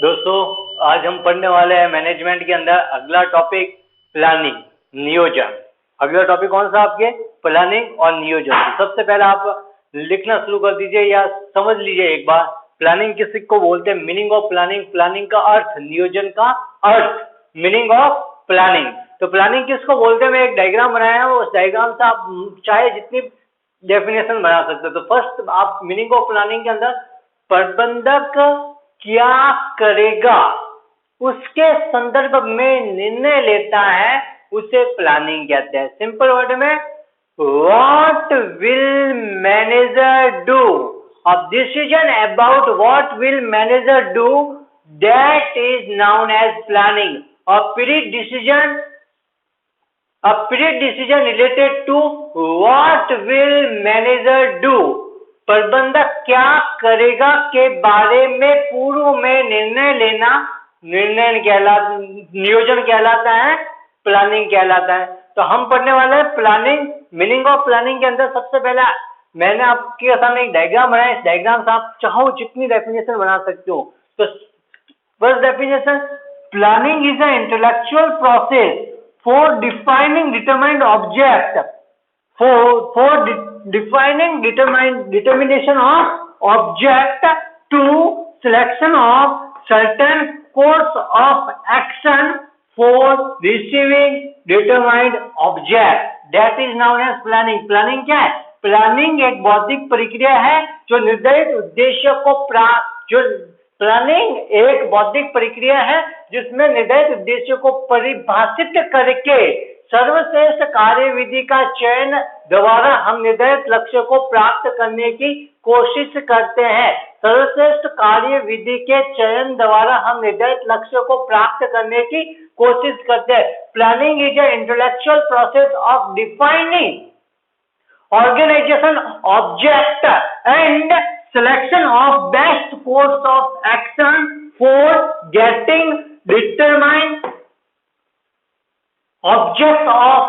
दोस्तों, आज हम पढ़ने वाले हैं मैनेजमेंट के अंदर अगला टॉपिक प्लानिंग, नियोजन। अगला टॉपिक कौन सा आपके? प्लानिंग और नियोजन। सबसे पहले आप लिखना शुरू कर दीजिए या समझ लीजिए एक बार प्लानिंग किसको बोलते हैं, मीनिंग ऑफ प्लानिंग, प्लानिंग का अर्थ, नियोजन का अर्थ, मीनिंग ऑफ प्लानिंग। तो प्लानिंग किसको बोलते हैं, मैं एक डायग्राम बनाया हूं, उस डायग्राम से आप चाहे जितनी डेफिनेशन बना सकते हो। तो फर्स्ट आप मीनिंग ऑफ प्लानिंग के अंदर प्रबंधक क्या करेगा उसके संदर्भ में निर्णय लेता है, उसे प्लानिंग कहते हैं। सिंपल वर्ड में, what will manager do, a decision about what will manager do, that is known as planning. A pre decision related to what will manager do, प्रबंधक क्या करेगा के बारे में पूर्व में निर्णय लेना नियोजन कहलाता है, प्लानिंग कहलाता है। तो हम पढ़ने वाले हैं प्लानिंग। मीनिंग ऑफ प्लानिंग के अंदर सबसे पहले मैंने आपके सामने एक डायग्राम बनाया, इस डायग्राम से आप चाहो जितनी डेफिनेशन बना सकते हो। तो first definition, planning is an intellectual process for defining determined object, for defining determination of object to selection of certain course of action for receiving determined object, that is known as planning। Planning क्या है? Planning एक बौद्धिक प्रक्रिया है जो निर्धारित उद्देश्य को प्लानिंग एक बौद्धिक प्रक्रिया है जिसमें निर्धारित उद्देश्य को परिभाषित करके सर्वश्रेष्ठ कार्यविधि का चयन द्वारा हम निर्धारित लक्ष्य को प्राप्त करने की कोशिश करते हैं। सर्वश्रेष्ठ कार्यविधि के चयन द्वारा हम निर्धारित लक्ष्य को प्राप्त करने की कोशिश करते हैं। Planning is a intellectual process of defining organization object and selection of best course of action for getting determined object of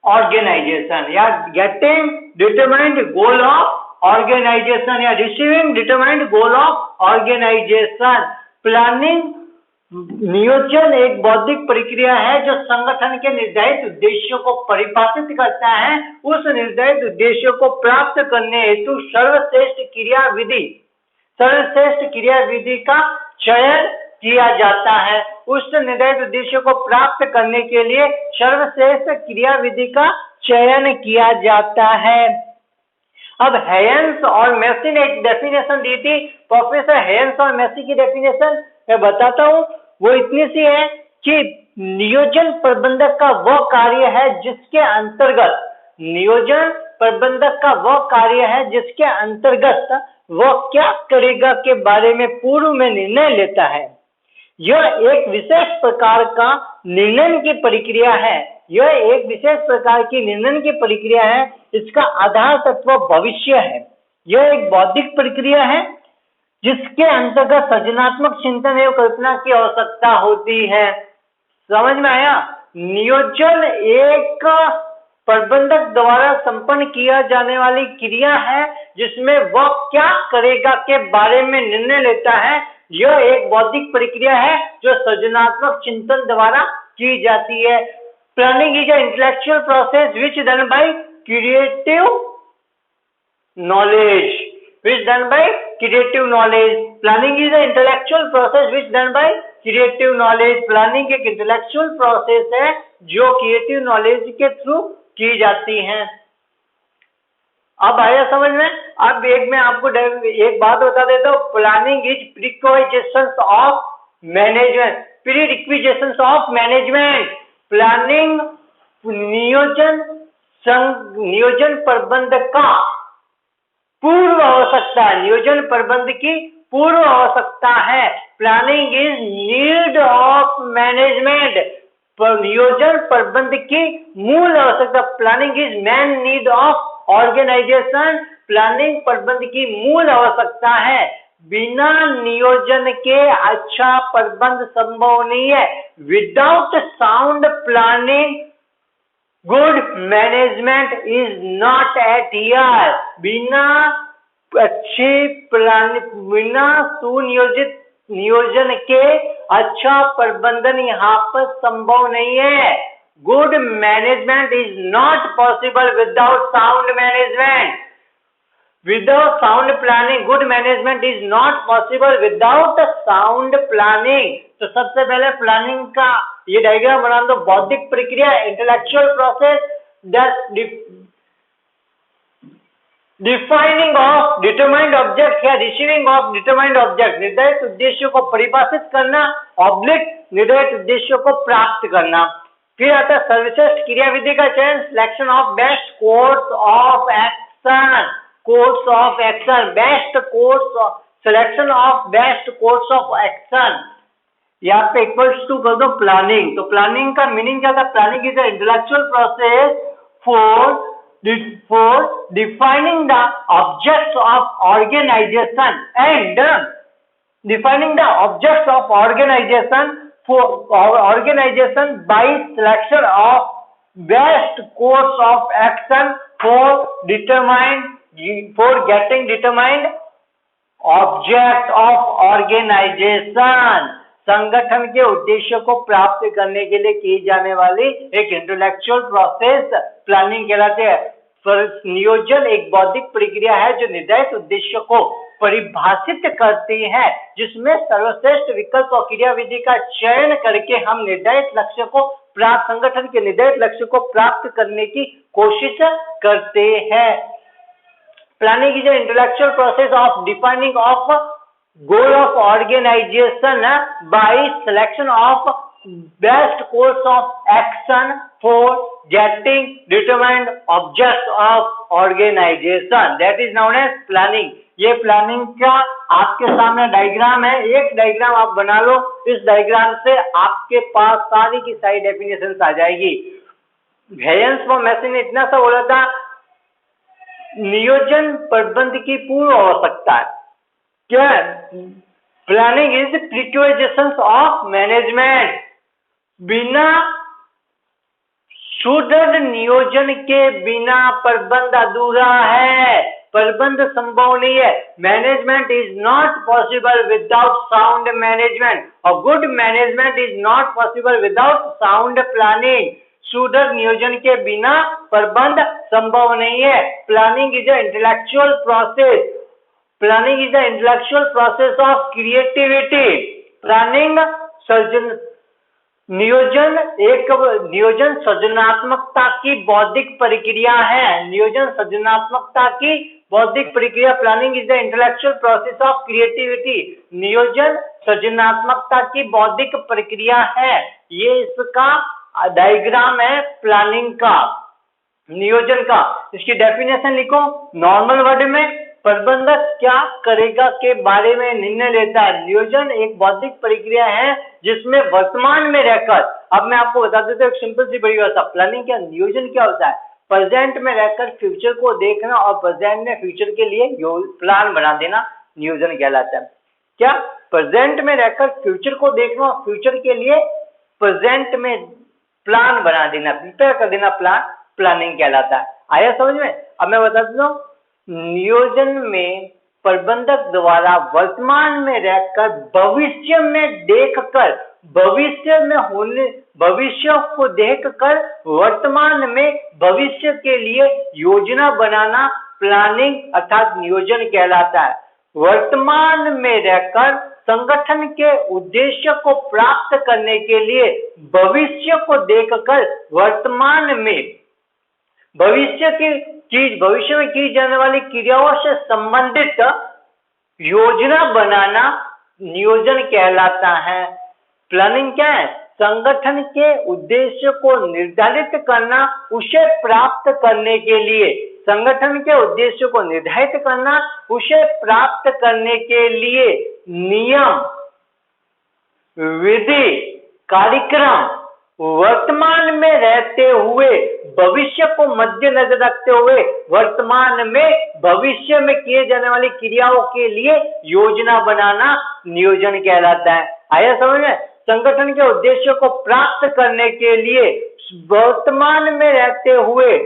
organization या getting determined goal of organization या receiving determined goal of organization। Planning नियोजन एक बौद्धिक प्रक्रिया है जो संगठन के निर्धारित उद्देश्यों को परिभाषित करता है। उस निर्धारित उद्देश्यों को प्राप्त करने हेतु सर्वश्रेष्ठ क्रियाविधि का चयन किया जाता है। उस निर्धारित उद्देश्यों को प्राप्त करने के लिए सर्वश्रेष्ठ क्रियाविधि का चयन किया जाता है। अब हेयंस और मेसी ने एक डेफिनेशन दी थी, प्रोफेसर हेयंस और मेसी की डेफिनेशन मैं बताता हूं। वो इतनी सी है कि नियोजन प्रबंधक का वह कार्य है जिसके अंतर्गत वह क्या करेगा के बारे में पूर्व में निर्णय लेता है। यह एक विशेष प्रकार का निर्णय की प्रक्रिया है। इसका आधार तत्व भविष्य है। यह एक बौद्धिक प्रक्रिया है जिसके अंतर्गत सृजनात्मक चिंतन एवं कल्पना की आवश्यकता होती है। समझ में आया? नियोजन एक प्रबंधक द्वारा संपन्न किया जाने वाली क्रिया है जिसमें वह क्या करेगा के बारे में निर्णय लेता है। यह एक बौद्धिक प्रक्रिया है जो सृजनात्मक चिंतन द्वारा की जाती है। Planning is an intellectual process which done by creative knowledge. Planning is an intellectual process which done by creative knowledge। Planning एक इंटेलेक्चुअल प्रोसेस है जो क्रिएटिव नॉलेज के थ्रू की जाती है। अब आया समझ में? अब मैं आपको एक बात बता देता हूँ, planning is prerequisites of management. Planning नियोजन प्रबंध का पूर्व आवश्यकता है, नियोजन प्रबंध की पूर्व आवश्यकता है। Planning is need of management. नियोजन प्रबंध की मूल आवश्यकता। Planning is main need of organisation. Planning प्रबंध की मूल आवश्यकता है। बिना नियोजन के अच्छा प्रबंध संभव नहीं है। Without sound planning good management is not at here. बिना सुनियोजित नियोजन के अच्छा प्रबंधन यहाँ पर संभव नहीं है। Good management is not possible without sound management. Without sound planning, good management is not possible without sound planning. तो सबसे पहले प्लानिंग का ये डायग्राम बना दो। बौद्धिक प्रक्रिया, intellectual process, defining of determined object या रिसीविंग ऑफ डिटरमाइंड ऑब्जेक्ट, निर्धारित उद्देश्यों को परिभाषित करना, ऑब्लिक निर्धारित उद्देश्यों को प्राप्त करना। फिर आता है सर्वश्रेष्ठ क्रियाविधि का चयन, selection of best course of action, course of action, best course, selection of best course of action. यहाँ पे इक्वल्स टू कर दो प्लानिंग। तो प्लानिंग का मीनिंग क्या था? Planning is intellectual process for defining the objects of organization and defining the objects of organization for organization by selection of best course of action for getting determined object of organization। संगठन के उद्देश्य को प्राप्त करने के लिए की जाने वाली एक इंटेलेक्चुअल प्रोसेस प्लानिंग कहलाते हैं। नियोजन एक बौद्धिक प्रक्रिया है जो निर्धारित उद्देश्य को परिभाषित करती है, जिसमें सर्वश्रेष्ठ विकल्प और क्रियाविधि का चयन करके हम निर्धारित लक्ष्य को प्राप्त, संगठन के निर्धारित लक्ष्य को प्राप्त करने की कोशिश करते हैं। Planning is intellectual process of defining of goal of organization by selection of best course of action for getting determined objects of organization, that is known as planning। ये प्लानिंग का आपके सामने डायग्राम है, एक डायग्राम आप बना लो। इस diagram से आपके पास सारी की सारी डेफिनेशन आ जाएगी। हेयंस व मैसी ने इतना सा बोला था, नियोजन प्रबंध की पूर्ण आवश्यकता है। क्या? Planning is prerequisite of management. बिना सुदृढ़ नियोजन के बिना प्रबंध अधूरा है, प्रबंध संभव नहीं है। Management is not possible without sound management और good management is not possible without sound planning. सुदृढ़ नियोजन के बिना प्रबंध संभव नहीं है। Planning is a intellectual process. Planning is the intellectual process of creativity. Planning नियोजन सृजनात्मकता की बौद्धिक प्रक्रिया है। नियोजन सृजनात्मकता की बौद्धिक प्रक्रिया। Planning is the intellectual process of creativity. नियोजन सृजनात्मकता की बौद्धिक प्रक्रिया है। ये इसका डायग्राम है प्लानिंग का, नियोजन का। इसकी डेफिनेशन लिखो नॉर्मल वर्ड में। प्रबंधक क्या करेगा के बारे में निर्णय लेता है। नियोजन एक बौद्धिक प्रक्रिया है जिसमें वर्तमान में रहकर, अब मैं आपको बता देता हूँ एक सिंपल सी बड़ी बात। प्लानिंग क्या, नियोजन क्या होता है? प्रेजेंट में रहकर फ्यूचर को देखना और प्रेजेंट में फ्यूचर के लिए प्लान बना देना नियोजन कहलाता है। क्या? प्रेजेंट में रहकर फ्यूचर को देखना और फ्यूचर के लिए प्रेजेंट में प्लान बना देना, प्रिपेयर कर देना, प्लानिंग कहलाता है। आया समझ में? अब मैं बता देता हूँ, नियोजन में प्रबंधक द्वारा वर्तमान में रहकर भविष्य में देखकर, भविष्य को देखकर वर्तमान में भविष्य के लिए योजना बनाना प्लानिंग अर्थात नियोजन कहलाता है। वर्तमान में रहकर संगठन के उद्देश्य को प्राप्त करने के लिए भविष्य को देखकर वर्तमान में भविष्य में की जाने वाली क्रियाओं से संबंधित योजना बनाना नियोजन कहलाता है। प्लानिंग क्या है? संगठन के उद्देश्य को निर्धारित करना, उसे प्राप्त करने के लिए, संगठन के उद्देश्य को निर्धारित करना, उसे प्राप्त करने के लिए नियम, विधि, कार्यक्रम वर्तमान में रहते हुए भविष्य को मद्देनजर रखते हुए वर्तमान में भविष्य में किए जाने वाली क्रियाओं के लिए योजना बनाना नियोजन कहलाता है। आया समझ में? संगठन के उद्देश्य को प्राप्त करने के लिए वर्तमान में रहते हुए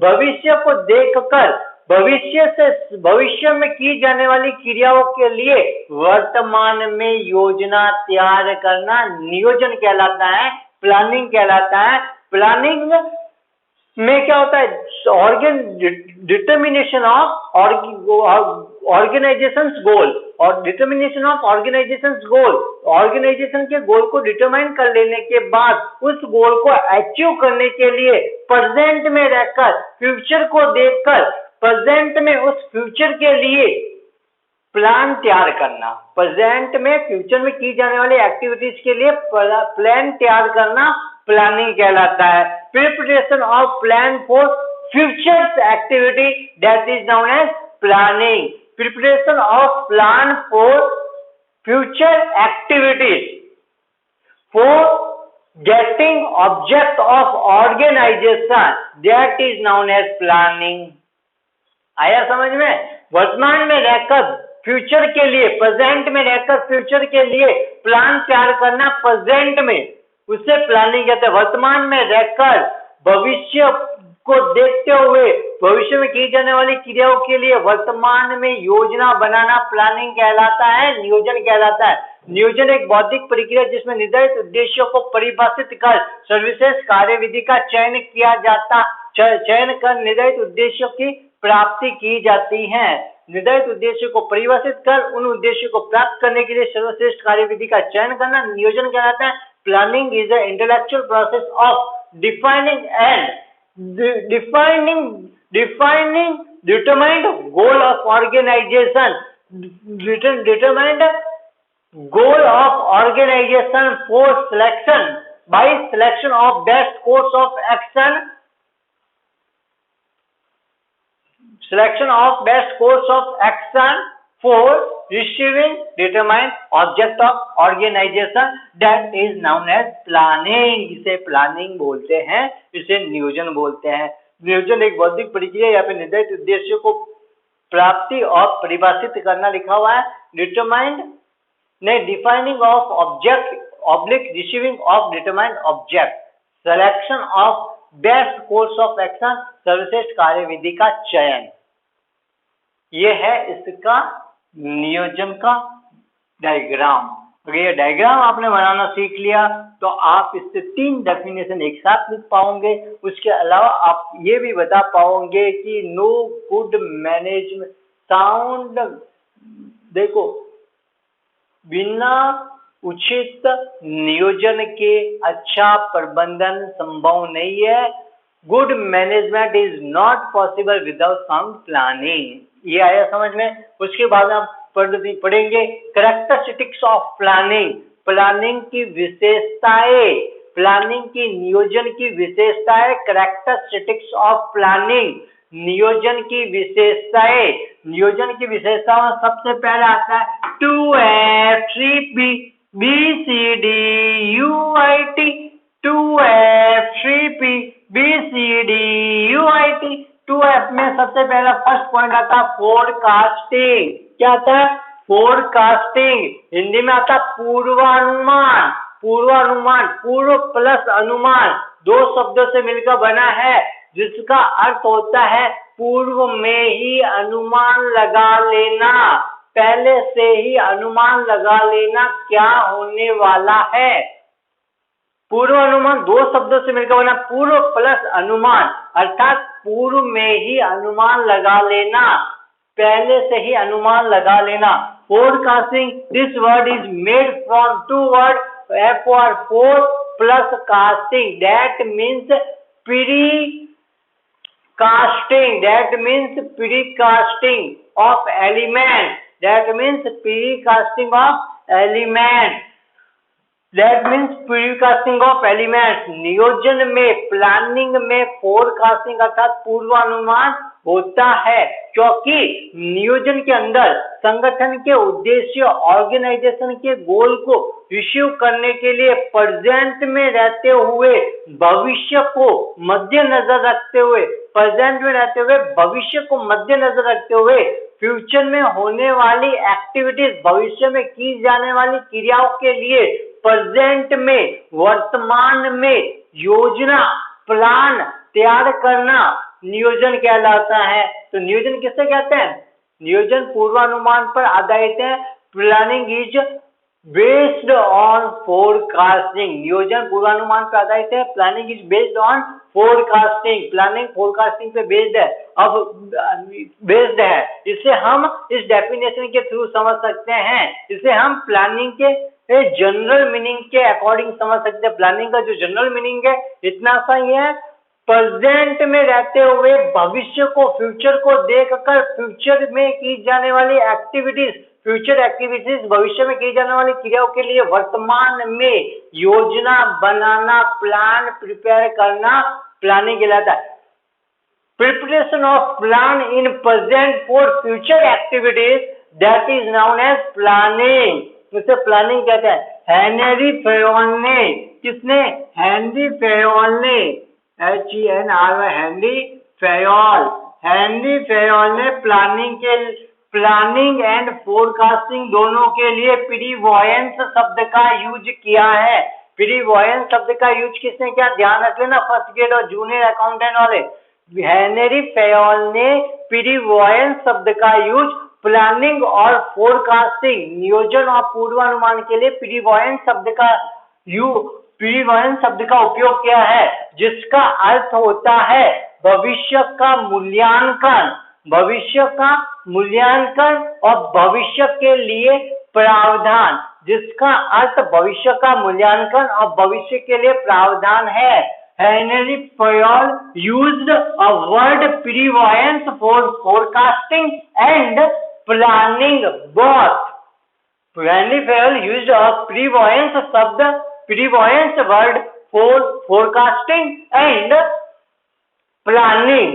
भविष्य को देखकर भविष्य में की जाने वाली क्रियाओं के लिए वर्तमान में योजना तैयार करना नियोजन कहलाता है, प्लानिंग कहलाता है। प्लानिंग में क्या होता है, डिटर्मिनेशन ऑफ ऑर्गेनाइजेशन गोल, और determination of organisation goal, organisation के गोल को डिटरमाइन कर लेने के बाद उस गोल को अचीव करने के लिए प्रेजेंट में रहकर, फ्यूचर को देखकर प्रेजेंट में उस फ्यूचर के लिए प्लान तैयार करना, प्रेजेंट में फ्यूचर में की जाने वाली एक्टिविटीज के लिए प्लान तैयार करना प्लानिंग कहलाता है। Preparation of plan for future activity that is known as planning. Preparation of plan for future activities for getting object of organisation that is known as planning. आया समझ में? वर्तमान में रहकर फ्यूचर के लिए, प्रेजेंट में रहकर फ्यूचर के लिए प्लान तैयार करना प्रेजेंट में, उसे प्लानिंग कहते हैं। वर्तमान में रहकर भविष्य को देखते हुए भविष्य में की जाने वाली क्रियाओं के लिए वर्तमान में योजना बनाना प्लानिंग कहलाता है, नियोजन कहलाता है। नियोजन एक बौद्धिक प्रक्रिया जिसमें निर्धारित उद्देश्यों को परिभाषित कर सर्वश्रेष्ठ कार्यविधि का चयन किया जाता, चयन कर निर्धारित उद्देश्यों की प्राप्ति की जाती है। निर्धारित उद्देश्य को परिभाषित कर उन उद्देश्यों को प्राप्त करने के लिए सर्वश्रेष्ठ कार्यविधि का चयन करना नियोजन कहलाता है। Planning is a intellectual process of defining determined goal of organization, determined goal of organization for selection by selection of best course of action, selection of best course of action for receiving determined object of organization that is known as planning। इसे planning बोलते हैं, इसे नियोजन बोलते हैं। नियोजन एक बौद्धिक प्रक्रिया या फिर निर्धारित उद्देश्यों को प्राप्ति और परिभाषित करना लिखा हुआ है। डिटरमाइंड ने defining of object oblique receiving of determined object, selection of best course of action, सर्वश्रेष्ठ कार्यविधि का चयन। ये है इसका नियोजन का डायग्राम। अगर ये डायग्राम आपने बनाना सीख लिया तो आप इससे 3 डेफिनेशन एक साथ लिख पाओगे। उसके अलावा आप ये भी बता पाओगे कि नो गुड मैनेजमेंट साउंड, देखो बिना उचित नियोजन के अच्छा प्रबंधन संभव नहीं है। Good management is not possible without sound planning. ये आया समझ में? उसके बाद हम पढ़ेंगे कैरेक्टरिस्टिक्स ऑफ प्लानिंग, प्लानिंग की विशेषताएं, प्लानिंग की नियोजन की विशेषताएं, कैरेक्टरिस्टिक्स ऑफ प्लानिंग, नियोजन की विशेषताएं। नियोजन की विशेषताओं में सबसे पहला आता है 2F 3P BCD UIT, 2F 3P BCD UIT। 2F में सबसे पहला फर्स्ट पॉइंट आता है फोरकास्टिंग। क्या आता है? फोरकास्टिंग। हिंदी में आता है पूर्वानुमान। पूर्वानुमान, पूर्व प्लस अनुमान, 2 शब्दों से मिलकर बना है, जिसका अर्थ होता है पूर्व में ही अनुमान लगा लेना, पहले से ही अनुमान लगा लेना क्या होने वाला है। पूर्व अनुमान 2 शब्दों से मिलकर बना, पूर्व प्लस अनुमान, अर्थात पूर्व में ही अनुमान लगा लेना, पहले से ही अनुमान लगा लेना। Forecasting, this word is made from 2 word for 4 plus casting, that means precasting, that means precasting of element, that means precasting of element, that means precasting of elements। नियोजन में, प्लानिंग में फोरकास्टिंग अर्थात पूर्वानुमान होता है, क्योंकि नियोजन के अंदर संगठन के उद्देश्य, ऑर्गेनाइजेशन के गोल को रिसीव करने के लिए प्रेजेंट में रहते हुए भविष्य को मद्देनजर रखते हुए, प्रेजेंट में रहते हुए भविष्य को मद्देनजर रखते हुए फ्यूचर में होने वाली एक्टिविटीज, भविष्य में की जाने वाली क्रियाओं के लिए प्रेजेंट में, वर्तमान में योजना, प्लान तैयार करना नियोजन कहलाता है। तो नियोजन किससे कहते हैं? नियोजन पूर्वानुमान पर आधारित है। Planning is based on forecasting. नियोजन पूर्वानुमान पर आधारित है। Planning is based on forecasting. Planning forecasting पे बेस्ड है। अब बेस्ड है, इसे हम इस डेफिनेशन के थ्रू समझ सकते हैं। इसे हम प्लानिंग के जनरल मीनिंग के अकॉर्डिंग समझ सकते हैं। प्लानिंग का जो जनरल मीनिंग है इतना सा ही है, प्रेजेंट में रहते हुए भविष्य को, फ्यूचर को देखकर फ्यूचर में की जाने वाली एक्टिविटीज, फ्यूचर एक्टिविटीज, भविष्य में की जाने वाली क्रियाओं के लिए वर्तमान में योजना बनाना, प्लान प्रिपेयर करना प्लानिंग कहलाता है। Preparation of plan in present for future activities that is known as planning. इसे प्लानिंग कहते हैं। हेनरी फेयोल ने, किसने? हेनरी फेयोल ने, HENRY, Henry Fayol. Henry Fayol ने प्लानिंग एंड फोरकास्टिंग दोनों के लिए प्रीवॉयंस शब्द का यूज किया है। प्रीवॉयंस शब्द का यूज किसने किया? ध्यान रख लेना, फर्स्ट ग्रेड और जूनियर अकाउंटेंट वाले। हेनरी फेयोल ने प्रीवॉयंस शब्द का यूज प्लानिंग और फोरकास्टिंग, नियोजन और पूर्वानुमान के लिए प्रीवॉयंस शब्द का उपयोग किया है, जिसका अर्थ होता है भविष्य का मूल्यांकन, भविष्य का मूल्यांकन और भविष्य के लिए प्रावधान, जिसका अर्थ भविष्य का मूल्यांकन और भविष्य के लिए प्रावधान है। Henry Fayol used a word prevoyance for forecasting and planning both. Henry Fayol used a prevoyance word for forecasting and planning.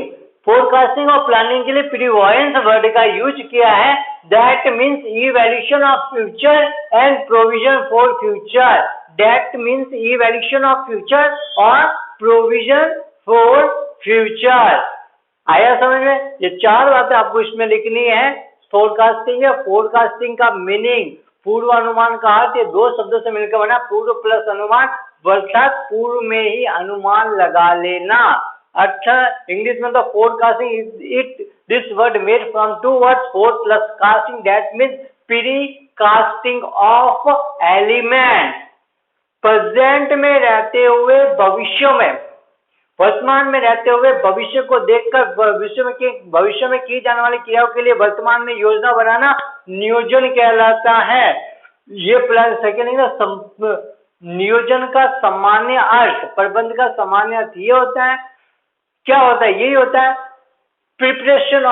Forecasting और प्लानिंग के लिए प्रीवॉयंस वर्ड का यूज किया है। That means evaluation of future and provision for future. That means evaluation of future और provision for future. आया समझ में? ये चार बातें आपको इसमें लिखनी है। फोरकास्टिंग है, फोरकास्टिंग का मीनिंग, पूर्वानुमान का अर्थ, ये दो शब्दों से मिलकर बना पूर्व प्लस अनुमान, अर्थात पूर्व में ही अनुमान लगा लेना। अच्छा, इंग्लिश में तो forecasting it this word made from two words, fore plus casting, that means pre casting of element. Present में रहते हुए भविष्य में, वर्तमान में रहते हुए भविष्य को देखकर भविष्य में की जाने वाली क्रियाओं के लिए वर्तमान में योजना बनाना नियोजन कहलाता है। ये प्लान सेकेंड, नियोजन का सामान्य अर्थ, प्रबंध का सामान्य अर्थ ये होता है, क्या होता है? यही होता है preparation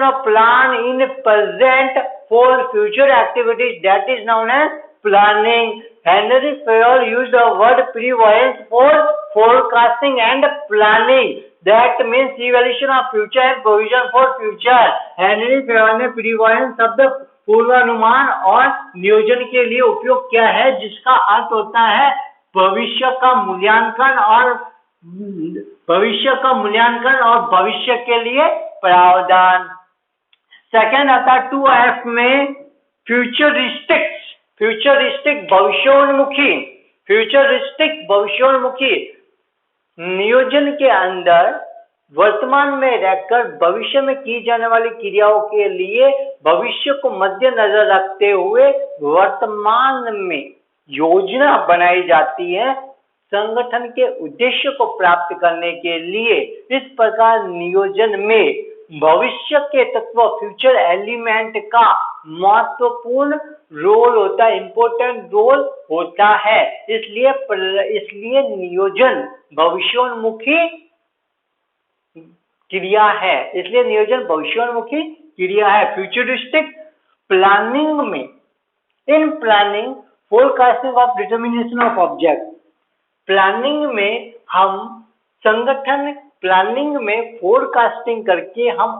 of plan in present for future activities, that is known as planning. Henry Fayol used the word prevoyance for forecasting and planning. That means evaluation of future and provision for future. Henry Fayol ने prevoyance शब्द पूर्वानुमान और नियोजन के लिए उपयोग किया है, जिसका अर्थ होता है भविष्य का मूल्यांकन और भविष्य के लिए प्रावधान। सेकेंड आता है 2F में फ्यूचरिस्टिक भविष्योन्मुखी। फ्यूचरिस्टिक भविष्योन्मुखी नियोजन के अंदर वर्तमान में रहकर भविष्य में की जाने वाली क्रियाओं के लिए भविष्य को मद्देनजर रखते हुए वर्तमान में योजना बनाई जाती है संगठन के उद्देश्य को प्राप्त करने के लिए। इस प्रकार नियोजन में भविष्य के तत्व, फ्यूचर एलिमेंट का महत्वपूर्ण रोल होता है, इंपॉर्टेंट रोल होता है। इसलिए नियोजन भविष्योन्मुखी क्रिया है। इसलिए नियोजन भविष्योन्मुखी क्रिया है। फ्यूचरिस्टिक प्लानिंग में, in planning forecasting of determination of object, planning में हम संगठन, प्लानिंग में फोरकास्टिंग करके हम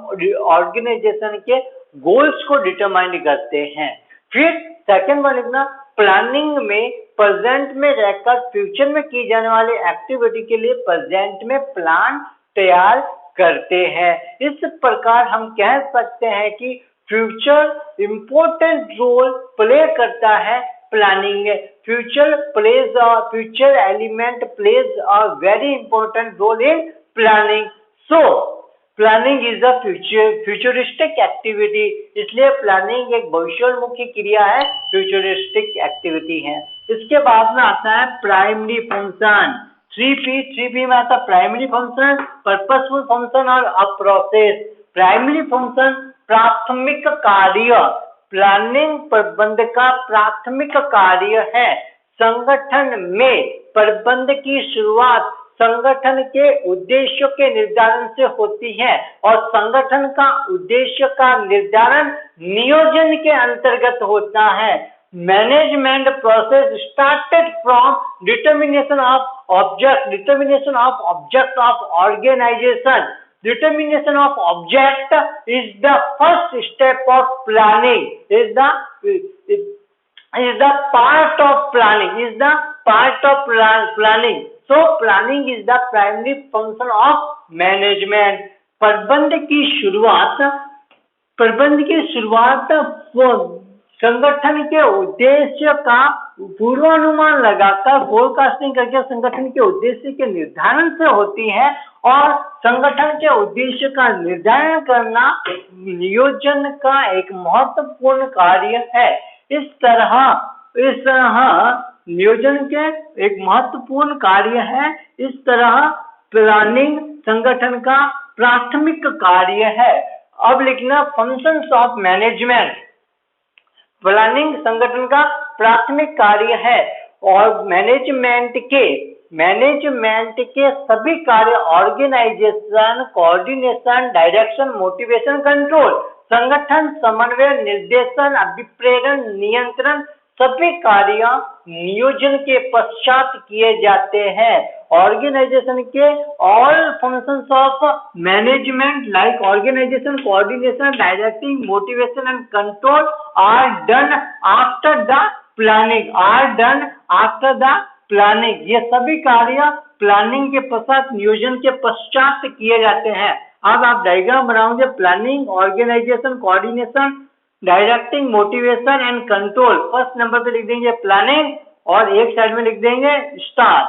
ऑर्गेनाइजेशन के गोल्स को डिटरमाइन करते हैं। फिर सेकंड वन लिखना, प्लानिंग में प्रेजेंट में रहकर फ्यूचर में की जाने वाली एक्टिविटी के लिए प्रेजेंट में प्लान तैयार करते हैं। इस प्रकार हम कह सकते हैं कि फ्यूचर इंपॉर्टेंट रोल प्ले करता है प्लानिंग में। Future element plays a very important role in planning. So planning is the futuristic activity, इसलिए प्लानिंग एक भविष्योन्मुखी क्रिया है, फ्यूचरिस्टिक एक्टिविटी है। इसके बाद में आता है प्राइमरी फंक्शन, 3P में आता है प्राइमरी फंक्शन, पर्पसफुल फंक्शन और अब प्रोसेस। प्राइमरी फंक्शन प्राथमिक कार्य, प्लानिंग प्रबंध का प्राथमिक कार्य है। संगठन में प्रबंध की शुरुआत संगठन के उद्देश्यों के निर्धारण से होती है और संगठन का उद्देश्य का निर्धारण नियोजन के अंतर्गत होता है। Management process started from determination of object of organisation. Determination of object is the first step of planning, is the part of planning. So planning is the primary function of management. प्रबंध की शुरुआत संगठन के उद्देश्य का पूर्वानुमान लगाकर forecasting करके संगठन के उद्देश्य के निर्धारण से होती है और संगठन के उद्देश्य का निर्धारण करना नियोजन का एक महत्वपूर्ण कार्य है। इस तरह नियोजन के एक महत्वपूर्ण कार्य है। इस तरह प्लानिंग संगठन का प्राथमिक कार्य है। अब लिखना फंक्शंस ऑफ मैनेजमेंट। प्लानिंग संगठन का प्राथमिक कार्य है और मैनेजमेंट के सभी कार्य organisation, coordination, direction, motivation, control, संगठन, समन्वय, निर्देशन, अभिप्रेरण, नियंत्रण सभी कार्य नियोजन के पश्चात किए जाते हैं। ऑर्गेनाइजेशन के all functions of management like organisation, coordination, directing, motivation and control are done after the planning. ये सभी कार्य प्लानिंग के पश्चात, नियोजन के पश्चात किए जाते हैं। अब आप डायग्राम बनाओगे planning, organisation, coordination, directing, motivation and control. First number पे लिख देंगे प्लानिंग और एक साइड में लिख देंगे star.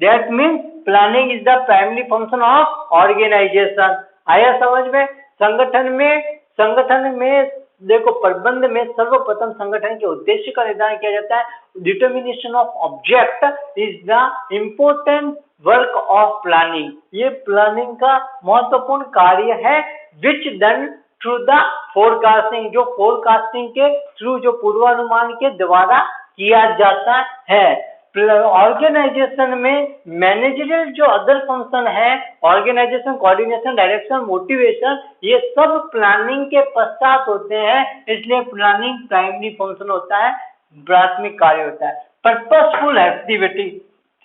That means planning is the primary function of organisation. आया समझ में? संगठन में देखो प्रबंध में सर्वप्रथम संगठन के उद्देश्य का निर्धारण किया जाता है। Determination of object is the important work of planning. ये प्लानिंग का महत्वपूर्ण कार्य है। विच डन थ्रू द फोरकास्टिंग, जो फोरकास्टिंग के थ्रू, जो पूर्वानुमान के द्वारा किया जाता है। ऑर्गेनाइजेशन में मैनेजरियल जो अदर फंक्शन है, ऑर्गेनाइजेशन, कोऑर्डिनेशन, डायरेक्शन, मोटिवेशन, ये सब प्लानिंग के पश्चात होते हैं। इसलिए प्लानिंग प्राइमरी फंक्शन होता है, प्राथमिक कार्य होता है। पर्पसफुल एक्टिविटी,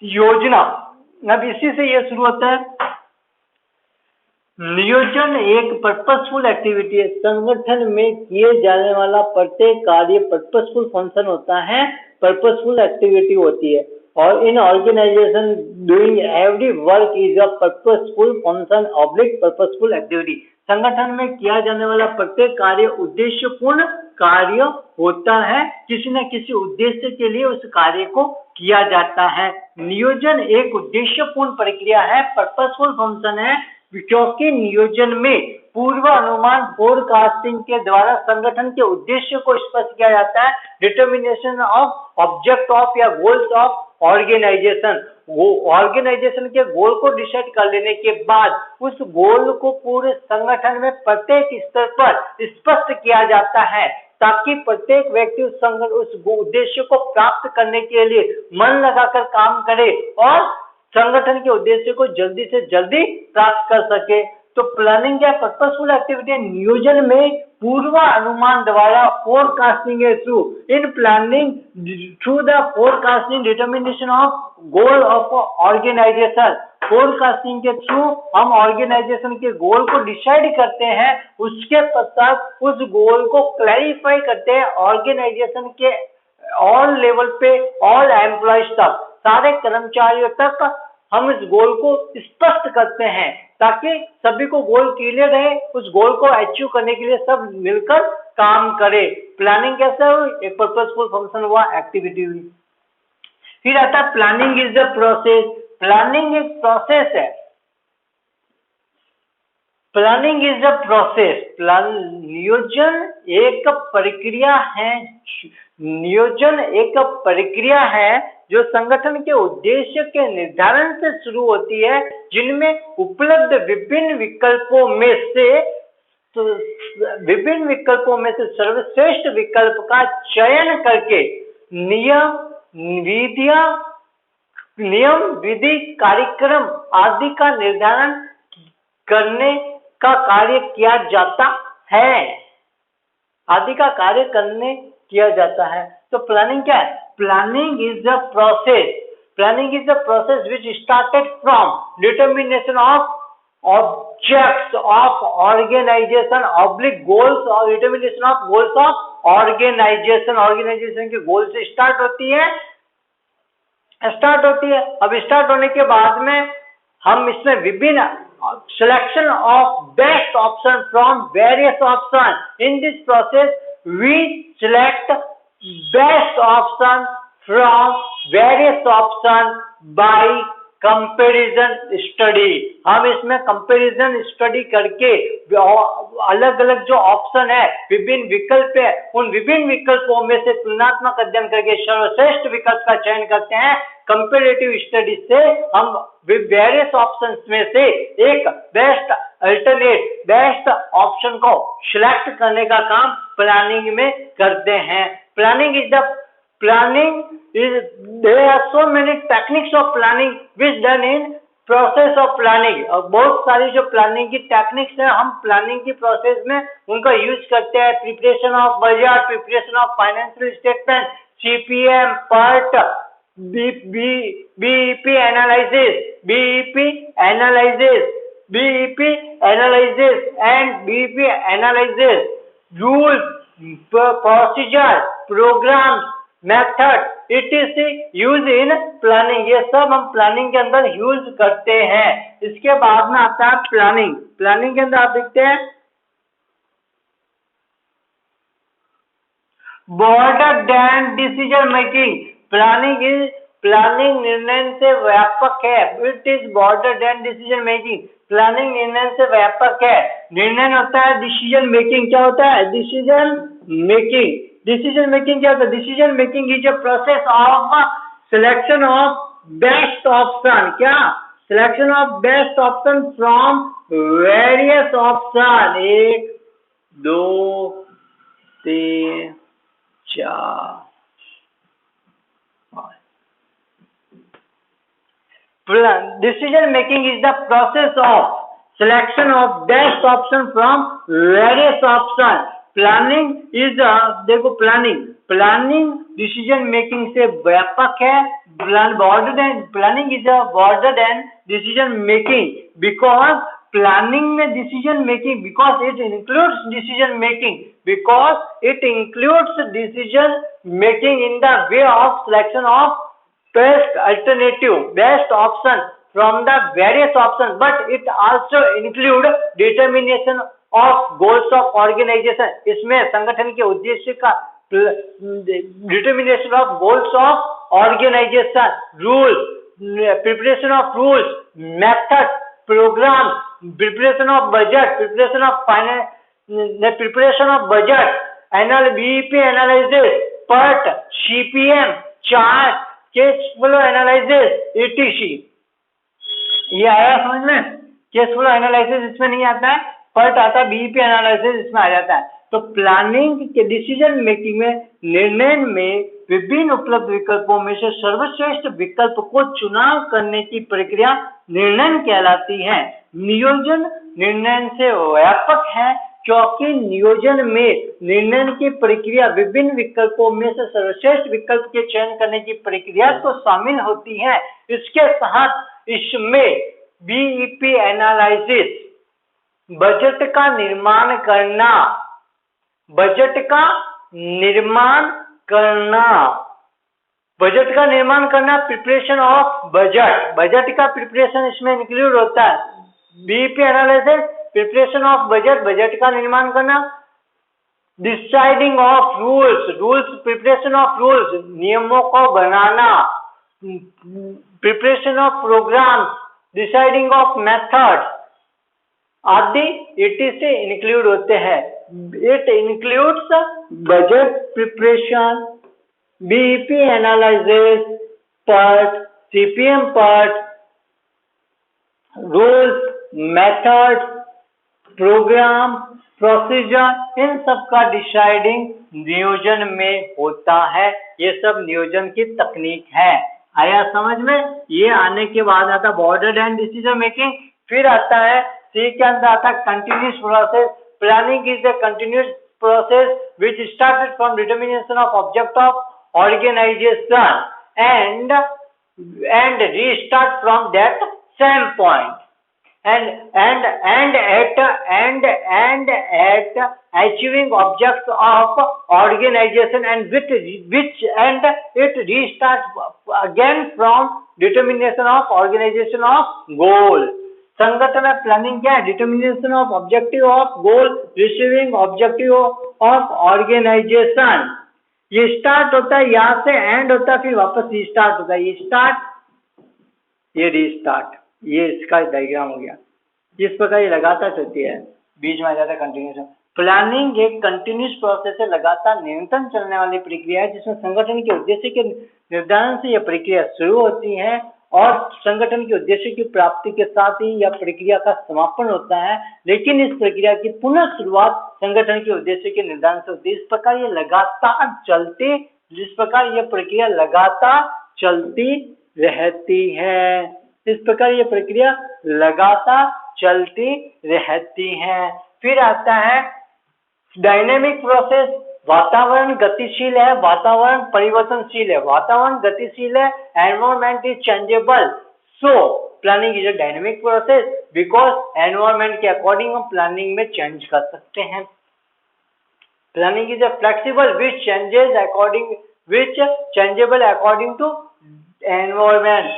योजना। अब इसी से ये शुरू होता है। नियोजन एक पर्पसफुल एक्टिविटी है। संगठन में किए जाने वाला प्रत्येक कार्य पर्पसफुल फंक्शन होता है, पर्पसफुल एक्टिविटी होती है। और in organisation doing every work is a purposeful function oblique purposeful activity. संगठन में किया जाने वाला प्रत्येक कार्य उद्देश्यपूर्ण कार्य होता है। किसी न किसी उद्देश्य के लिए उस कार्य को किया जाता है। नियोजन एक उद्देश्यपूर्ण प्रक्रिया है, पर्पसफुल फंक्शन है, क्योंकि नियोजन में पूर्व अनुमान, फोरकास्टिंग के द्वारा संगठन के उद्देश्य को स्पष्ट किया जाता है। डिटर्मिनेशन ऑफ ऑब्जेक्ट ऑफ या गोल्स ऑफ ऑर्गेनाइजेशन, वो ऑर्गेनाइजेशन के गोल को डिसाइड कर लेने के बाद उस गोल को पूरे संगठन में प्रत्येक स्तर पर स्पष्ट किया जाता है, ताकि प्रत्येक व्यक्ति उस उद्देश्य को प्राप्त करने के लिए मन लगाकर काम करे और संगठन के उद्देश्य को जल्दी से जल्दी प्राप्त कर सके। तो प्लानिंग या पर्पसफुल एक्टिविटी नियोजन में पूर्व अनुमान द्वारा फोरकास्टिंग है through in planning through the forecasting determination of goal of organisation. Forecasting के थ्रू हम ऑर्गेनाइजेशन के गोल को डिसाइड करते हैं, उसके पश्चात उस गोल को क्लैरिफाई करते हैं ऑर्गेनाइजेशन के ऑल लेवल पे, ऑल एम्प्लॉयज तक, सारे कर्मचारियों तक हम इस गोल को स्पष्ट करते हैं, ताकि सभी को गोल क्लियर रहे। उस गोल को अचीव करने के लिए सब मिलकर काम करें। प्लानिंग कैसे हुई? एक पर्पसफुल फंक्शन हुआ, एक्टिविटी हुई। फिर आता है planning is the process. Planning एक प्रोसेस है। प्लानिंग इज अ प्रोसेस, नियोजन एक प्रक्रिया है, नियोजन एक प्रक्रिया है जो संगठन के उद्देश्य के निर्धारण से शुरू होती है, जिनमें उपलब्ध विभिन्न विकल्पों में से सर्वश्रेष्ठ विकल्प का चयन करके नियम विधि कार्यक्रम आदि का निर्धारण करने का कार्य किया जाता है। तो प्लानिंग क्या है? Planning is the process which started from determination of objects of organization oblique goals और determination of goals of organization के गोल से स्टार्ट होती है। अब स्टार्ट होने के बाद में हम इसमें विभिन्न selection of best option from various option. In this process we select best option from various option by comparison study. हम इसमें कंपैरिजन स्टडी करके अलग अलग जो ऑप्शन है, विभिन्न विकल्प है, उन विभिन्न विकल्पों में से तुलनात्मक अध्ययन करके सर्वश्रेष्ठ विकल्प का चयन करते हैं। कंपैरेटिव स्टडी से हम वेरियस ऑप्शंस में से एक बेस्ट ऑप्शन को सिलेक्ट करने का काम प्लानिंग में करते हैं। There are so many techniques of planning which done in process of planning। और बहुत सारी जो प्लानिंग की टेक्निक्स है, हम प्लानिंग की प्रोसेस में उनका यूज करते हैं। Preparation of budget, preparation of financial statement, CPM, PERT, BEP analysis, rules, procedure, programs, method etc use in planning. ये सब हम प्लानिंग के अंदर यूज करते हैं। इसके बाद में आता है प्लानिंग के अंदर आप देखते हैं broader than decision making. Planning निर्णय से व्यापक है। It is broader than decision making. Planning निर्णय से व्यापक है। निर्णय होता है डिसीजन मेकिंग। क्या होता है? डिसीजन मेकिंग क्या होता है? Decision making is a process of selection of best option. क्या? Selection of best option from various option. 1 2 3 4 5। Decision making is the process of selection of best option from various option। Planning decision making से व्यापक है। Planning is a border than decision making because planning में decision making because it includes decision making in the way of selection of best option from the various options, but it also include determination of goals of organization। इसमें संगठन के उद्देश्य का determination of goals of organization, rules, preparation of rules, method, program, preparation of budget, preparation of budget, BEP analysis, PERT, CPM, chart, cash flow analysis, etc। ये आया समझ में? Cash flow analysis इसमें नहीं आता है, पर्ट आता है, बीईपी एनालिसिस इसमें आ जाता है। तो प्लानिंग के डिसीजन मेकिंग में निर्णय में विभिन्न उपलब्ध विकल्पों में से सर्वश्रेष्ठ विकल्प को चुनाव करने की प्रक्रिया निर्णय कहलाती है। नियोजन निर्णय से व्यापक है क्योंकि नियोजन में निर्णय की प्रक्रिया विभिन्न विकल्पों में से सर्वश्रेष्ठ विकल्प के चयन करने की प्रक्रिया तो शामिल होती है। इसके साथ इसमें बीईपी एनालिसिस, बजट का निर्माण करना, प्रिपरेशन ऑफ बजट का प्रिपरेशन इसमें इंक्लूड होता है। BEP analysis, preparation of budget का निर्माण करना, deciding of rules, preparation of rules, नियमों को बनाना, preparation of programmes, deciding of methods, आदि ETC इंक्लूड होते हैं। It includes budget preparation, BEP analysis part, CPM part, rules, method, programme, procedure, इन सब का डिसाइडिंग नियोजन में होता है। ये सब नियोजन की तकनीक है। आया समझ में? ये आने के बाद आता बॉर्डर एंड डिसीजन मेकिंग। फिर आता है सी के अंदर आता continuous process. Planning is a continuous process which started from determination of object of organisation and restart from that same point and at achieving objects of organization and which and it restarts again from determination of organization of goal। संगठन में planning क्या है? Determination of objective of goal, receiving objective of organisation. ये start होता है, यहां से and होता है, फिर वापस रीस्टार्ट होता है। ये स्टार्ट, ये रीस्टार्ट, ये इसका डायग्राम हो गया। इस प्रकार ये लगातार चलती है, बीच में आ जाता है कंटिन्यूएशन। प्लानिंग एक कंटिन्यूस प्रोसेस है, लगातार निरंतर चलने वाली प्रक्रिया है, जिसमें संगठन के उद्देश्य के निर्धारण से यह प्रक्रिया शुरू होती है और संगठन के उद्देश्य की प्राप्ति के साथ ही यह प्रक्रिया का समापन होता है। लेकिन इस प्रक्रिया की पुनः शुरुआत संगठन के उद्देश्य के निर्धारण से होती है। इस प्रकार ये लगातार चलती, जिस प्रकार यह प्रक्रिया लगातार चलती रहती है, इस प्रकार ये प्रक्रिया लगातार चलती रहती है। फिर आता है डायनेमिक प्रोसेस। वातावरण गतिशील है, वातावरण परिवर्तनशील है। वातावरण गतिशील है, environment is changeable, so planning is a dynamic process because environment के अकॉर्डिंग हम प्लानिंग में चेंज कर सकते हैं। Planning is a flexible which changeable according to environment.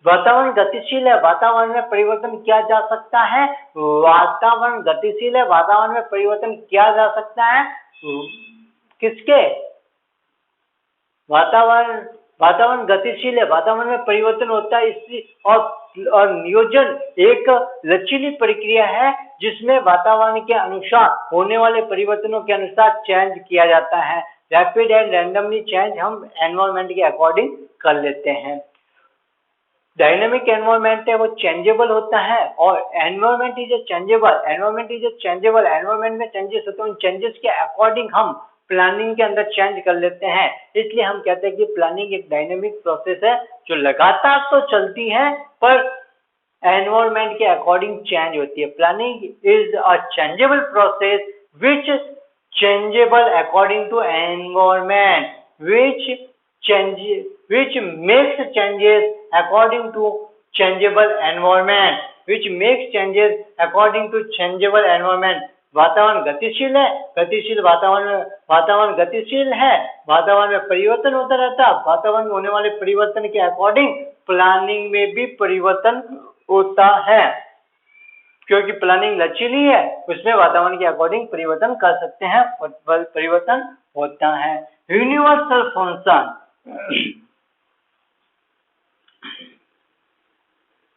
वातावरण गतिशील है, वातावरण में परिवर्तन किया जा सकता है। वातावरण गतिशील है, वातावरण में परिवर्तन किया जा सकता है। किसके? वातावरण गतिशील है, वातावरण में परिवर्तन होता है। इसलिए और नियोजन एक लचीली प्रक्रिया है जिसमें वातावरण के अनुसार होने वाले परिवर्तनों के अनुसार चेंज किया जाता है। रैपिड एंड रैंडमली चेंज हम एनवायरमेंट के अकॉर्डिंग कर लेते हैं। डायनेमिक एनवायरमेंट है वो चेंजेबल होता है और एनवायरमेंट इज चेंजेबल। एनवायरमेंट में चेंजेस होते हैं, उन चेंजेस के अकॉर्डिंग हम प्लानिंग के अंदर चेंज कर लेते हैं। इसलिए हम कहते हैं कि प्लानिंग एक डायनेमिक प्रोसेस है जो लगातार तो चलती है पर एनवायरमेंट के अकॉर्डिंग चेंज होती है। Planning is a changeable process which changeable according to environment which makes changes according to changeable environment, वातावरण गतिशील है, वातावरण गतिशील है, वातावरण में परिवर्तन होता रहता है। वातावरण में होने वाले परिवर्तन के अकॉर्डिंग प्लानिंग में भी परिवर्तन होता है। क्योंकि प्लानिंग लचीली है, उसमें वातावरण के अकॉर्डिंग परिवर्तन कर सकते हैं, परिवर्तन होता है। Universal function.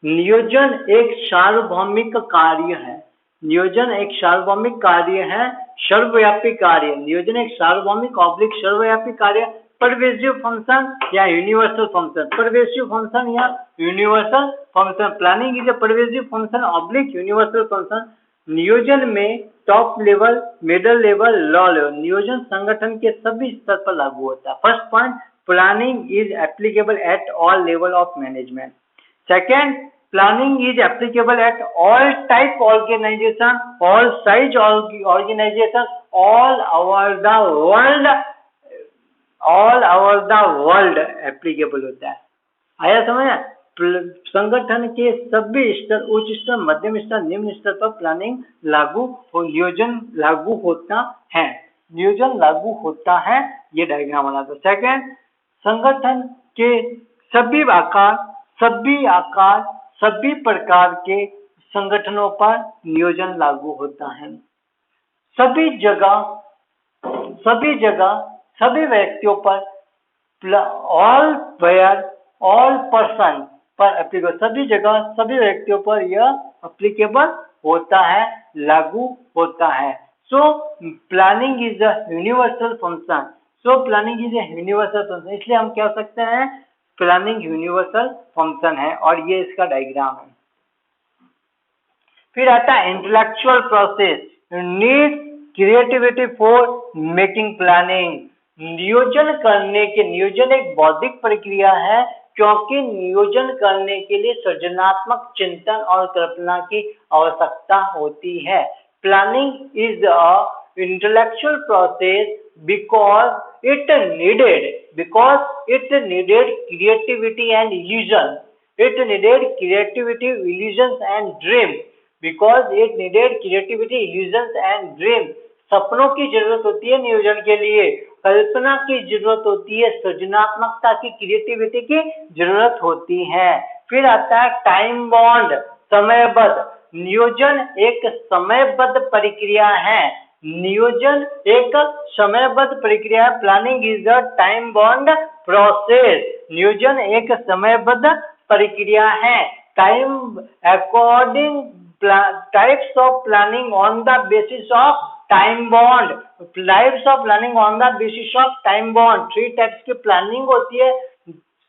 नियोजन एक सार्वभौमिक कार्य है। नियोजन एक सार्वभौमिक कार्य है, सर्वव्यापी कार्य। नियोजन एक सार्वभौमिक ऑब्लिक सर्वव्यापी कार्य, परवेसिव फंक्शन या यूनिवर्सल फंक्शन। परवेसिव फंक्शन या universal function. Planning is A pervasive function oblique universal function. नियोजन में top level, middle level, low level. नियोजन संगठन के सभी स्तर पर लागू होता है। First point, planning is applicable at all level of management. Second, planning is applicable at all type organization, all size organization, all over the world applicable होता है। आया समझ? संगठन के सभी स्तर, उच्च स्तर, मध्यम स्तर, निम्न स्तर पर प्लानिंग नियोजन लागू होता है। नियोजन लागू होता है, ये डायग्राम बना दो। सेकेंड, संगठन के सभी आकार, सभी प्रकार के संगठनों पर नियोजन लागू होता है। सभी जगह, सभी व्यक्तियों पर, ऑल पर्सन पर एप्लीकेबल। सभी जगह, सभी व्यक्तियों पर यह एप्लीकेबल होता है, लागू होता है। सो planning is a universal function. Planning is a universal function, इसलिए हम कह सकते हैं प्लानिंग यूनिवर्सल फंक्शन है, और ये इसका डायग्राम है। फिर आता है intellectual process, need creativity for making planning. नियोजन एक बौद्धिक प्रक्रिया है, क्योंकि नियोजन करने के लिए सृजनात्मक चिंतन और कल्पना की आवश्यकता होती है। Planning is a intellectual process because it needed creativity and illusion. It needed creativity, illusions and dreams. Because it needed creativity, illusions and dreams. सपनों की जरूरत होती है नियोजन के लिए, कल्पना की जरूरत होती है, सृजनात्मकता की, क्रिएटिविटी की जरूरत होती है। फिर आता है टाइम बॉन्ड, समयबद्ध। नियोजन एक समयबद्ध प्रक्रिया है। नियोजन एक समयबद्ध प्रक्रिया है। Planning is a time bound process. नियोजन एक समयबद्ध प्रक्रिया है। Time according types of planning on the basis of time bound. Types of planning on the basis of time bound. 3 types की प्लानिंग होती है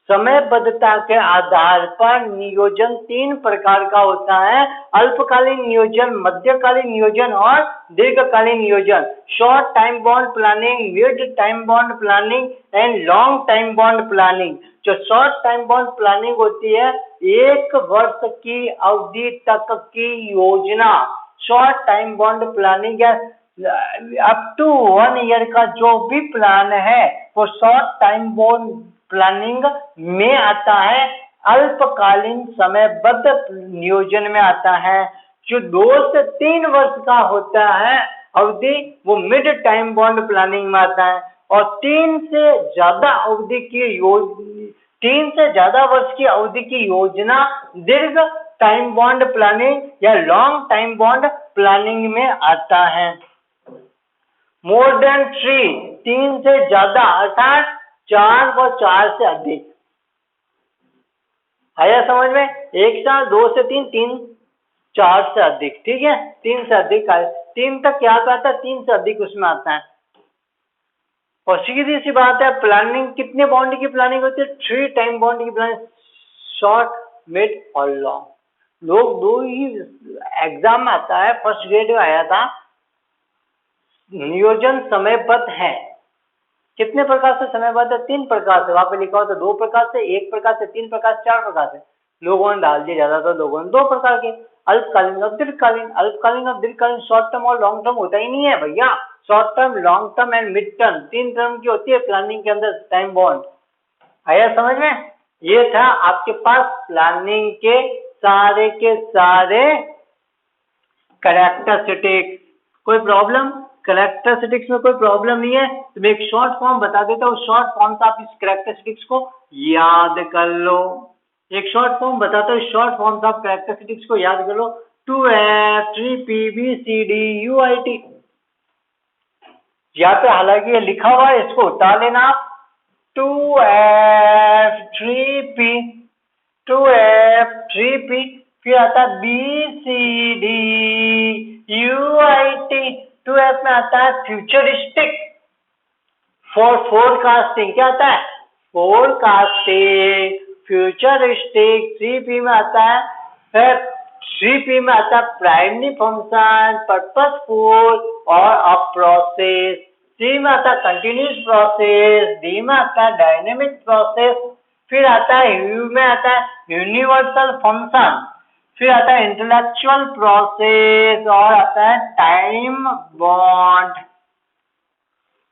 समयबद्धता के आधार पर। नियोजन 3 प्रकार का होता है, अल्पकालीन नियोजन, मध्यकालीन नियोजन और दीर्घकालीन नियोजन। Short time bound planning, mid time bound planning and long time bound planning. जो शॉर्ट टाइम बॉन्ड प्लानिंग होती है 1 वर्ष की अवधि तक की योजना। शॉर्ट टाइम बॉन्ड प्लानिंग है अप टू 1 ईयर का जो भी प्लान है वो शॉर्ट टाइम बॉन्ड प्लानिंग में आता है। अल्पकालीन समयबद्ध नियोजन में आता है। जो 2 से 3 वर्ष का होता है अवधि वो मिड टाइम बॉन्ड प्लानिंग में आता है। और 3 से ज्यादा वर्ष की अवधि की योजना दीर्घ टाइम बॉन्ड प्लानिंग या लॉन्ग टाइम बॉन्ड प्लानिंग में आता है। मोर देन 3 से ज्यादा अर्थात 4 व 4 से अधिक। आया समझ में? 1 साल, 2 से 3, 4 से अधिक। ठीक है, 3 से अधिक, 3 तक क्या आता है, 3 से अधिक उसमें आता है। और सीधी सी बात है, प्लानिंग कितने बॉन्ड की प्लानिंग होती है? 3 टाइम बॉन्ड की प्लानिंग, शॉर्ट, मिड और लॉन्ग। लोग 2 ही एग्जाम में आता है, फर्स्ट ग्रेड में आया था। नियोजन समयबद्ध है। कितने प्रकार से समयबद्ध है? 3 प्रकार से। वहां पे लिखा हो तो 2 प्रकार से, 1 प्रकार से, 3 प्रकार से, 4 प्रकार से। लोगों ने डाल दिया, ज्यादातर लोगों ने 2 प्रकार के, अल्पकालीन और दीर्घकालीन। अल्पकालीन और दीर्घकालीन, शॉर्ट टर्म और लॉन्ग टर्म होता ही नहीं है भैया। Short term, long term and mid term, 3 term की होती है प्लानिंग के अंदर टाइम बॉन्ड। आया समझ में? ये था आपके पास प्लानिंग के सारे कैरेक्टरिस्टिक्स। कोई प्रॉब्लम? कैरेक्टरिस्टिक्स में कोई प्रॉब्लम नहीं है तो मैं एक शॉर्ट फॉर्म बता देता हूँ। शॉर्ट फॉर्म से आप इस कैरेक्टरिस्टिक्स को याद कर लो। एक शॉर्ट फॉर्म बताता हूँ, शॉर्ट फॉर्म से आप कैरेक्टरिस्टिक्स को याद कर लो। 2F 3P BCD UIT। यहाँ पे हालांकि ये लिखा हुआ है, इसको उतार लेना आप। 2F 3P, फिर आता है BCD UIT। 2F में आता है फ्यूचरिस्टिक, फॉर फोरकास्टिंग। क्या आता है? Forecasting, futuristic. 3P में आता है, 3P में आता है प्राइमरी फंक्शन, पर्पसफुल और अ प्रोसेस। C में आता है कंटिन्यूस प्रोसेस। D में आता है डायनेमिक प्रोसेस। फिर आता है U में आता है यूनिवर्सल फंक्शन। फिर आता है इंटेलेक्चुअल प्रोसेस और आता है टाइम बॉन्ड।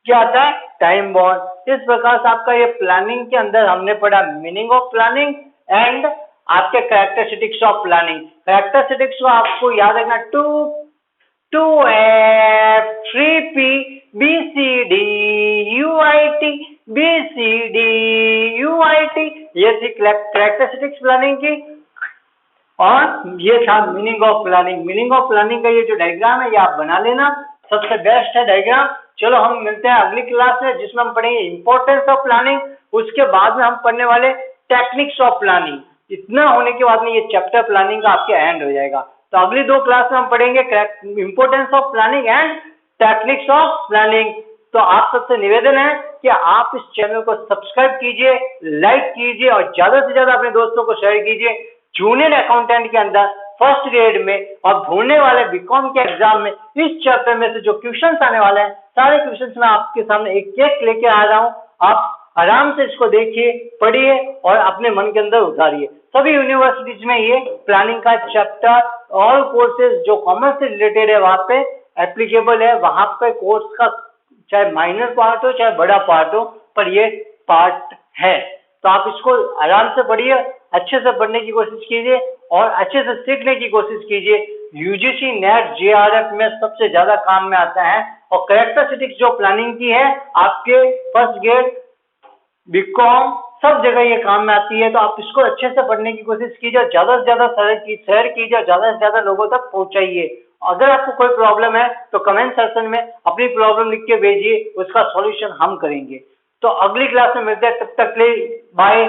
क्या आता है? Time bound. इस प्रकार से आपका ये प्लानिंग के अंदर हमने पढ़ा मीनिंग ऑफ प्लानिंग एंड आपके कैरेक्टरिस्टिक्स ऑफ प्लानिंग। कैरेक्टरिस्टिक्स को आपको याद रखना, 2F 3P BCD UIT, BCD UIT। ये थी कैरेक्टरिस्टिक्स प्लानिंग की, और ये था meaning of planning. Meaning of planning का ये जो डायग्राम है ये आप बना लेना, सबसे बेस्ट है डायग्राम। चलो हम मिलते हैं अगली क्लास में, जिसमें हम पढ़ेंगे इंपॉर्टेंस ऑफ प्लानिंग। उसके बाद में हम पढ़ने वाले टेक्निक्स ऑफ प्लानिंग। इतना होने के बाद में ये चैप्टर प्लानिंग का आपके एंड हो जाएगा। तो अगली 2 क्लास में हम पढ़ेंगे importance of planning and techniques of planning. तो आप सबसे निवेदन है कि आप इस चैनल को सब्सक्राइब कीजिए, लाइक कीजिए और ज्यादा से ज्यादा अपने दोस्तों को शेयर कीजिए। जूनियर अकाउंटेंट के अंदर फर्स्ट ग्रेड में और होने वाले बीकॉम के एग्जाम में इस चैप्टर में से जो क्वेश्चंस आने वाले हैं, सारे क्वेश्चंस मैं आपके सामने एक एक लेके आ रहा हूं। आप आराम से इसको देखिए, पढ़िए और अपने मन के अंदर उतारिए। सभी यूनिवर्सिटीज में ये प्लानिंग का चैप्टर, ऑल कोर्सेज जो कॉमर्स से रिलेटेड है वहां पे एप्लीकेबल है। वहां पे कोर्स का चाहे माइनर पार्ट हो चाहे बड़ा पार्ट हो, पर ये पार्ट है। तो आप इसको आराम से पढ़िए, अच्छे से पढ़ने की कोशिश कीजिए और अच्छे से सीखने की कोशिश कीजिए। यूजीसी नेट जेआरएफ में सबसे ज्यादा काम में आता है और कैरेक्टरिस्टिक्स जो प्लानिंग की है आपके फर्स्ट ग्रेड बीकॉम सब जगह ये काम में आती है। तो आप इसको अच्छे से पढ़ने की कोशिश कीजिए, ज्यादा से ज्यादा शेयर कीजिए, ज्यादा से ज्यादा लोगों तक पहुंचाइए। अगर आपको कोई प्रॉब्लम है तो कमेंट सेक्शन में अपनी प्रॉब्लम लिख के भेजिए, उसका सॉल्यूशन हम करेंगे। तो अगली क्लास में मिलते हैं, तब तक के लिए बाय।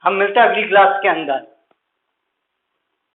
हम मिलते हैं अगली क्लास के अंदर।